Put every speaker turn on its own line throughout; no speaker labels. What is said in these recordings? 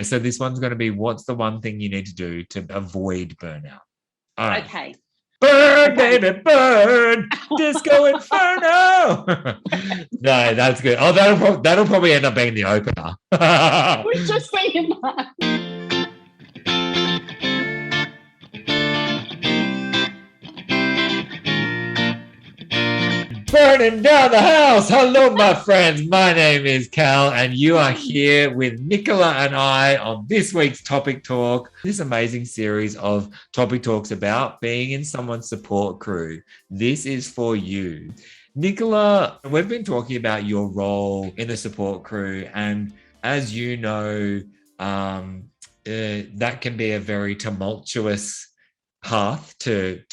So this one's going to be, what's the one thing you need to do to avoid burnout? All right.
Okay.
Burn, baby, burn. Disco Inferno. No, that's good. Oh, that'll probably end up being the opener.
We're just saying that.
Burning down the house. Hello, my friends. My name is Cal, and you are here with Nicola and I on this week's Topic Talk. This amazing series of topic talks about being in someone's support crew. This is for you. Nicola, we've been talking about your role in the support crew, and as you know, that can be a very tumultuous path to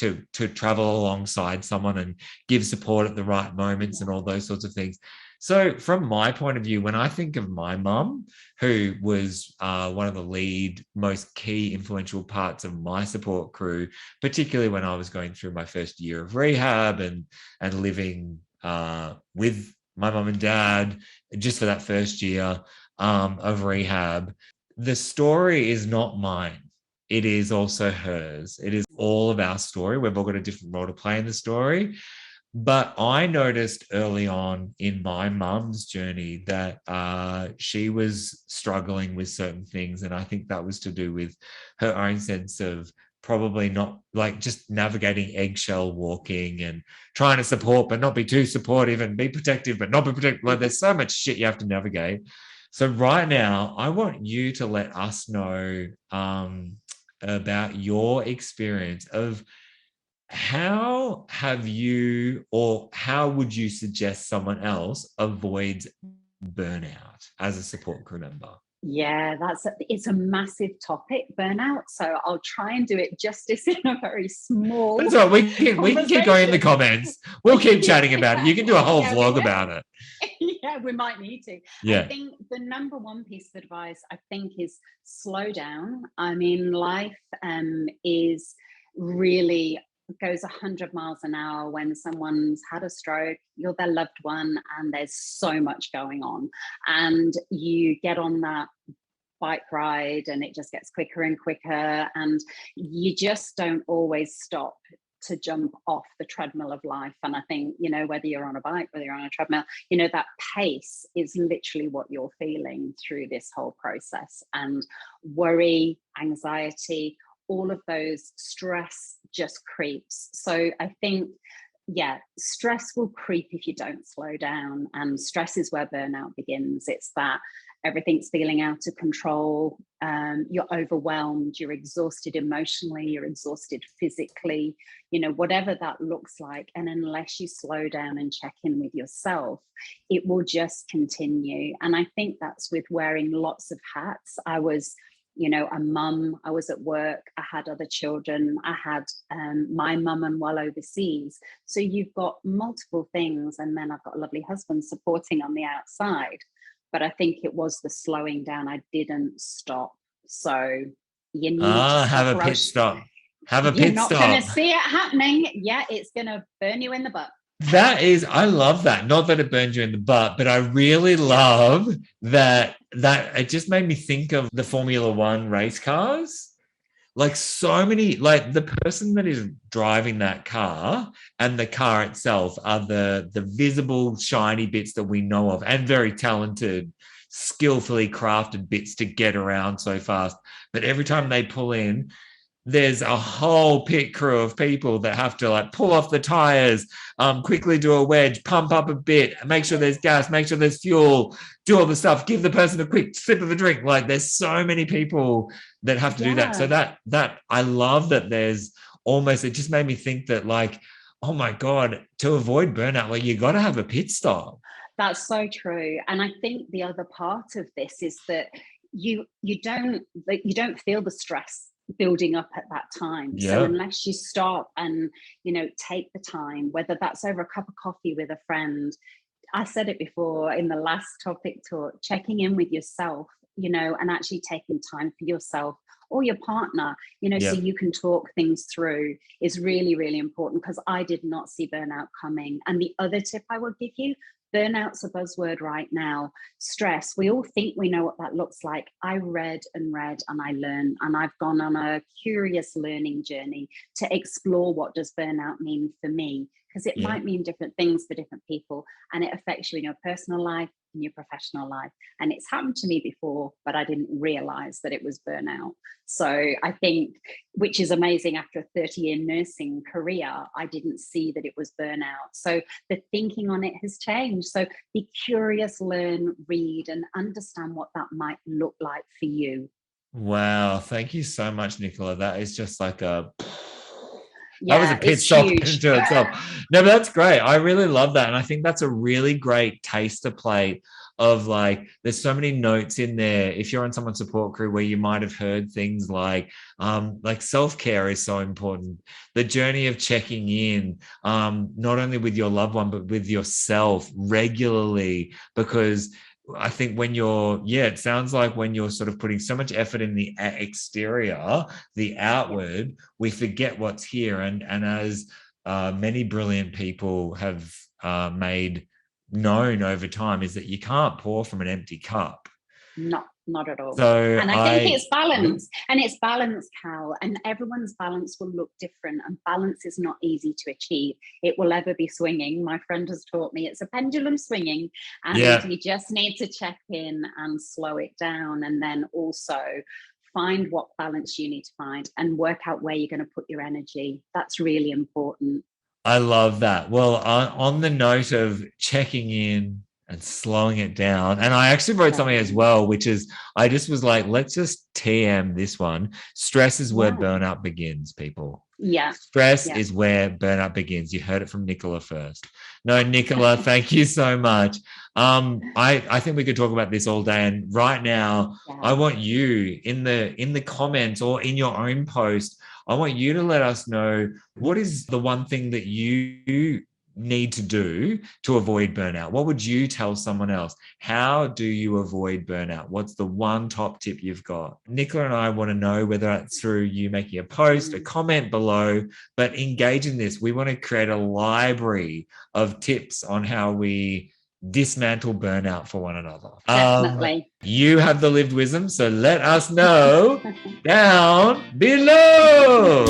travel alongside someone and give support at the right moments and all those sorts of things. So from my point of view, when I think of my mum, who was one of the lead, most key influential parts of my support crew, particularly when I was going through my first year of rehab and living with my mum and dad just for that first year of rehab, the story is not mine. It is also hers. It is all of our story. We've all got a different role to play in the story. But I noticed early on in my mum's journey that she was struggling with certain things. And I think that was to do with her own sense of probably not, like, just navigating eggshell walking and trying to support, but not be too supportive, and be protective, but not be protective. Like, there's so much shit you have to navigate. So right now, I want you to let us know about your experience of how have you, or how would you suggest someone else avoids burnout as a support crew member?
Yeah, it's a massive topic, burnout. So I'll try and do it justice in a very small.
That's right. We can keep going in the comments. We'll keep chatting about it. You can do a whole vlog about it.
Yeah, we might need to.
Yeah.
I think the number one piece of advice, I think, is slow down. I mean, life is really goes 100 miles an hour when someone's had a stroke, you're their loved one, and there's so much going on. And you get on that bike ride and it just gets quicker and quicker, and you just don't always stop to jump off the treadmill of life. And I think, whether you're on a bike, whether you're on a treadmill, that pace is literally what you're feeling through this whole process. And worry, anxiety, all of those, stress just creeps. So I think, stress will creep if you don't slow down. And stress is where burnout begins. It's that everything's feeling out of control. You're overwhelmed, you're exhausted emotionally, you're exhausted physically, whatever that looks like. And unless you slow down and check in with yourself, it will just continue. And I think that's with wearing lots of hats. I was a mum, I was at work, I had other children, I had my mum and well overseas. So you've got multiple things, and then I've got a lovely husband supporting on the outside. But I think it was the slowing down. I didn't stop. So you need to
have a pit stop. Have a pit stop.
You're not going to see it happening. Yeah, it's going to burn you in the butt.
I love that. Not that it burns you in the butt, but I really love that it just made me think of the Formula One race cars. Like, so many, like, the person that is driving that car and the car itself are the visible shiny bits that we know of, and very talented, skillfully crafted bits to get around so fast. But every time they pull in, there's a whole pit crew of people that have to, like, pull off the tires, quickly do a wedge, pump up a bit, make sure there's gas, make sure there's fuel, do all the stuff, give the person a quick sip of a drink. Like, there's so many people that have to do that. So that I love that there's almost, it just made me think that, like, oh my God, to avoid burnout, like, you got to have a pit stop.
That's so true. And I think the other part of this is that you don't feel the stress building up at that time.
Yeah.
So unless you stop and take the time, whether that's over a cup of coffee with a friend, I said it before in the last topic talk, checking in with yourself, and actually taking time for yourself or your partner, so you can talk things through, is really, really important, because I did not see burnout coming. And the other tip I will give you, burnout's a buzzword right now. Stress, we all think we know what that looks like. I read and read and I learned, and I've gone on a curious learning journey to explore what does burnout mean for me, because it might mean different things for different people, and it affects you in your personal life, in your professional life. And it's happened to me before, but I didn't realize that it was burnout. So I think, which is amazing, after a 30-year nursing career, I didn't see that it was burnout. So the thinking on it has changed. So be curious, learn, read, and understand what that might look like for you.
Wow. Thank you so much, Nicola. That is just like that was a
Yeah,
pit
it's
stop
huge.
into itself. No, but that's great. I really love that. And I think that's a really great taster plate of, like, there's so many notes in there. If you're on someone's support crew, where you might have heard things like self-care is so important. The journey of checking in, not only with your loved one, but with yourself regularly, because I think when it sounds like when you're sort of putting so much effort in the exterior, the outward, we forget what's here. And as many brilliant people have made known over time, is that you can't pour from an empty cup.
Not at all.
So
and I think it's balance. And it's balance, Cal. And everyone's balance will look different. And balance is not easy to achieve. It will ever be swinging. My friend has taught me it's a pendulum swinging. And you just need to check in and slow it down. And then also find what balance you need to find and work out where you're going to put your energy. That's really important.
I love that. Well, on the note of checking in and slowing it down, and I actually wrote something as well, which is, I just was like, let's just TM this one. Stress is where burnout begins, people.
Yeah.
Stress is where burnout begins. You heard it from Nicola first. No, Nicola, thank you so much. I think we could talk about this all day. And right now, I want you in the comments or in your own post, I want you to let us know, what is the one thing that you need to do to avoid burnout? What would you tell someone else? How do you avoid burnout? What's the one top tip you've got? Nicola and I want to know, whether it's through you making a post, a comment below, but engage in this. We want to create a library of tips on how we dismantle burnout for one another.
Definitely.
You have the lived wisdom, so let us know down below.